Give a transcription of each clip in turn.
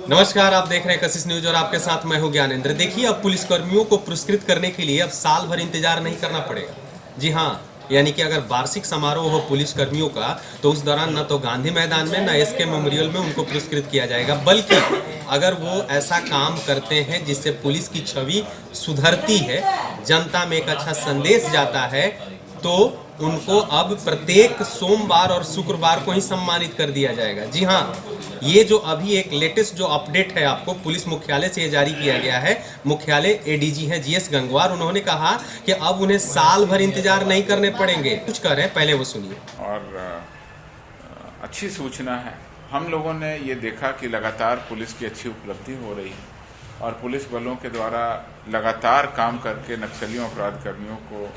नमस्कार, आप देख रहे हैं कशिश न्यूज और आपके साथ मैं हूं ज्ञानेंद्र। देखिए, अब पुलिसकर्मियों को पुरस्कृत करने के लिए अब साल भर इंतजार नहीं करना पड़ेगा। जी हाँ, यानी कि अगर वार्षिक समारोह हो पुलिसकर्मियों का, तो उस दौरान न तो गांधी मैदान में न एसके मेमोरियल में उनको पुरस्कृत किया जाएगा, बल्कि अगर वो ऐसा काम करते हैं जिससे पुलिस की छवि सुधरती है, जनता में एक अच्छा संदेश जाता है, तो उनको अब प्रत्येक सोमवार और शुक्रवार को ही सम्मानित कर दिया जाएगा। जी हाँ, ये जो अभी एक लेटेस्ट जो अपडेट है आपको पुलिस मुख्यालय से ये जारी किया गया है। मुख्यालय एडीजी हैं जीएस गंगवार, उन्होंने कहा कि अब उन्हें साल भर इंतजार नहीं करने पड़ेंगे। कुछ कह रहे हैं, पहले वो सुनिए। और अच्छी सूचना है। हम लोगों ने ये देखा कि लगातार पुलिस की अच्छी उपलब्धि हो रही है और पुलिस बलों के द्वारा लगातार काम करके नक्सलियों अपराध कर्मियों को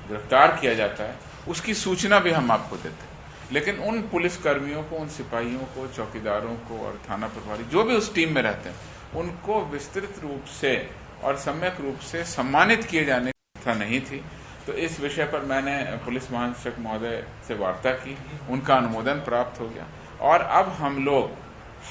गिरफ्तार किया जाता है, उसकी सूचना भी हम आपको देते हैं। लेकिन उन पुलिस कर्मियों को, उन सिपाहियों को, चौकीदारों को और थाना प्रभारी जो भी उस टीम में रहते हैं, उनको विस्तृत रूप से और सम्यक रूप से सम्मानित किए जाने की व्यवस्था नहीं थी। तो इस विषय पर मैंने पुलिस महानिरीक्षक महोदय से वार्ता की, उनका अनुमोदन प्राप्त हो गया और अब हम लोग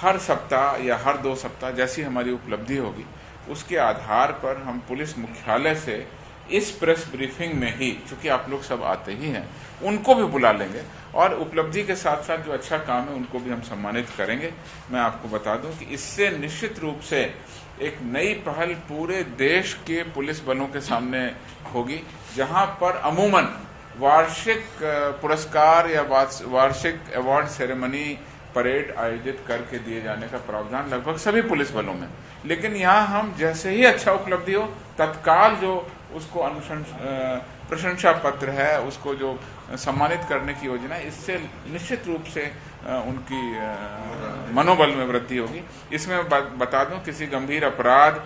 हर सप्ताह या हर 2 सप्ताह जैसी हमारी उपलब्धि होगी, उसके आधार पर हम पुलिस मुख्यालय से इस प्रेस ब्रीफिंग में ही, चूंकि आप लोग सब आते ही हैं, उनको भी बुला लेंगे और उपलब्धि के साथ साथ जो अच्छा काम है उनको भी हम सम्मानित करेंगे। मैं आपको बता दूं कि इससे निश्चित रूप से एक नई पहल पूरे देश के पुलिस बलों के सामने होगी, जहां पर अमूमन वार्षिक पुरस्कार या वार्षिक अवार्ड सेरेमनी परेड आयोजित करके दिए जाने का प्रावधान लगभग सभी पुलिस बलों में, लेकिन यहाँ हम जैसे ही अच्छा उपलब्धि हो तत्काल जो उसको प्रशंसा पत्र है, उसको जो सम्मानित करने की योजना है, इससे निश्चित रूप से उनकी मनोबल में वृद्धि होगी। इसमें बता दूं, किसी गंभीर अपराध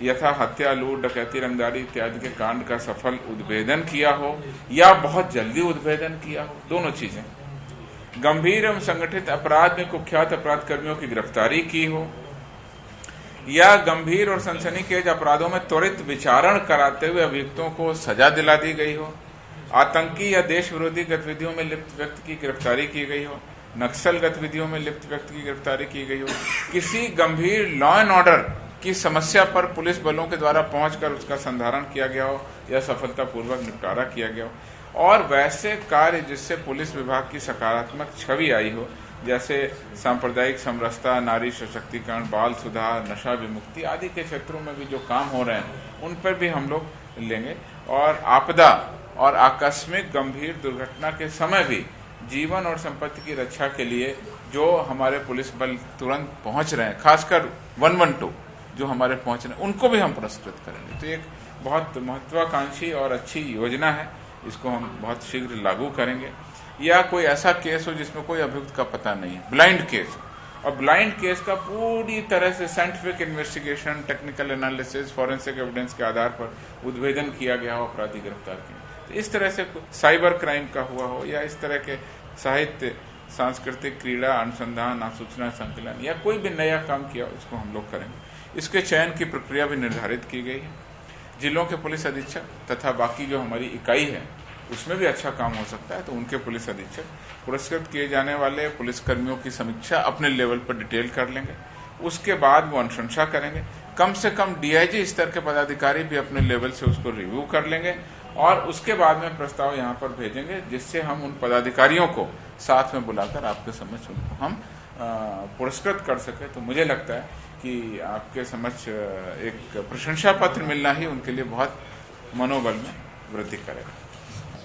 यथा हत्या, लूट, डकैती, रंगदारी इत्यादि के कांड का सफल उद्भेदन किया हो या बहुत जल्दी उद्भेदन किया हो, दोनों चीजें, गंभीर एवं संगठित अपराध में कुख्यात अपराध कर्मियों की गिरफ्तारी की हो या गंभीर और सनसनीखेज अपराधों में त्वरित विचारण कराते हुए अभियुक्तों को सजा दिला दी गई हो, आतंकी या देश विरोधी गतिविधियों में लिप्त व्यक्ति की गिरफ्तारी की गई हो, नक्सल गतिविधियों में लिप्त व्यक्ति की गिरफ्तारी की गई हो, किसी गंभीर लॉ एंड ऑर्डर की समस्या पर पुलिस बलों के द्वारा पहुंचकर उसका संधारण किया गया हो या सफलतापूर्वक निपटारा किया गया हो, और वैसे कार्य जिससे पुलिस विभाग की सकारात्मक छवि आई हो, जैसे सांप्रदायिक समरसता, नारी सशक्तिकरण, बाल सुधार, नशा विमुक्ति आदि के क्षेत्रों में भी जो काम हो रहे हैं उन पर भी हम लोग लेंगे। और आपदा और आकस्मिक गंभीर दुर्घटना के समय भी जीवन और संपत्ति की रक्षा के लिए जो हमारे पुलिस बल तुरंत पहुंच रहे हैं, खासकर 112 जो हमारे पहुंच रहे हैं, उनको भी हम पुरस्कृत करेंगे। तो एक बहुत महत्वाकांक्षी और अच्छी योजना है, इसको हम बहुत शीघ्र लागू करेंगे। या कोई ऐसा केस हो जिसमें कोई अभियुक्त का पता नहीं है, ब्लाइंड केस, और ब्लाइंड केस का पूरी तरह से scientific investigation, technical analysis, forensic evidence के आधार पर उद्भेदन किया गया हो, अपराधी गिरफ्तार किए, तो इस तरह से साइबर क्राइम का हुआ हो या इस तरह के साहित्य, सांस्कृतिक, क्रीड़ा, अनुसंधान, सूचना संकलन या कोई भी नया काम किया, उसको हम लोग करेंगे। इसके चयन की प्रक्रिया भी निर्धारित की गई है। जिलों के पुलिस अधीक्षक तथा बाकी जो हमारी इकाई है उसमें भी अच्छा काम हो सकता है, तो उनके पुलिस अधीक्षक पुरस्कृत किए जाने वाले पुलिसकर्मियों की समीक्षा अपने लेवल पर डिटेल कर लेंगे। उसके बाद वो अनुशंसा करेंगे। कम से कम डीआईजी स्तर के पदाधिकारी भी अपने लेवल से उसको रिव्यू कर लेंगे और उसके बाद में प्रस्ताव यहाँ पर भेजेंगे, जिससे हम उन पदाधिकारियों को साथ में बुलाकर आपके समक्ष उनको हम पुरस्कृत कर सके। तो मुझे लगता है कि आपके समक्ष एक प्रशंसा पत्र मिलना ही उनके लिए बहुत मनोबल में वृद्धि करेगा।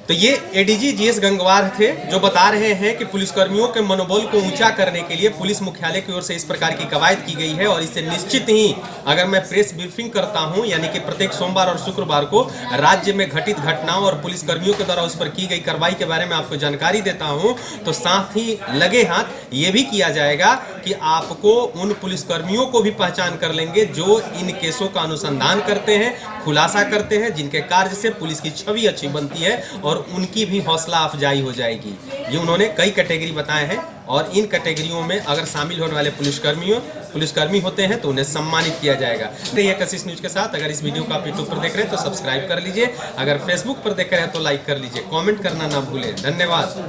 तो ये एडीजी जीएस गंगवार थे जो बता रहे हैं कि पुलिसकर्मियों के मनोबल को ऊंचा करने के लिए पुलिस मुख्यालय की ओर से इस प्रकार की कवायद की गई है और इससे निश्चित ही अगर मैं प्रेस ब्रीफिंग करता हूं, यानी कि प्रत्येक सोमवार और शुक्रवार को राज्य में घटित घटनाओं और पुलिसकर्मियों के द्वारा उस पर की गई कार्रवाई के बारे में आपको जानकारी देता हूं, तो साथ ही लगे हाथ ये भी किया जाएगा कि आपको उन पुलिसकर्मियों को भी पहचान कर लेंगे जो इन केसों का अनुसंधान करते हैं, खुलासा करते हैं, जिनके कार्य से पुलिस की छवि अच्छी बनती है और उनकी भी हौसला अफजाई हो जाएगी। ये उन्होंने कई कैटेगरी बताए हैं और इन कैटेगरियों में अगर शामिल होने वाले पुलिसकर्मी होते हैं तो उन्हें सम्मानित किया जाएगा। तो ये कशिश न्यूज के साथ अगर इस वीडियो को आप यूट्यूब पर देख रहे हैं तो सब्सक्राइब कर लीजिए, अगर फेसबुक पर देख रहे हैं तो लाइक कर लीजिए, कमेंट करना ना भूलें। धन्यवाद।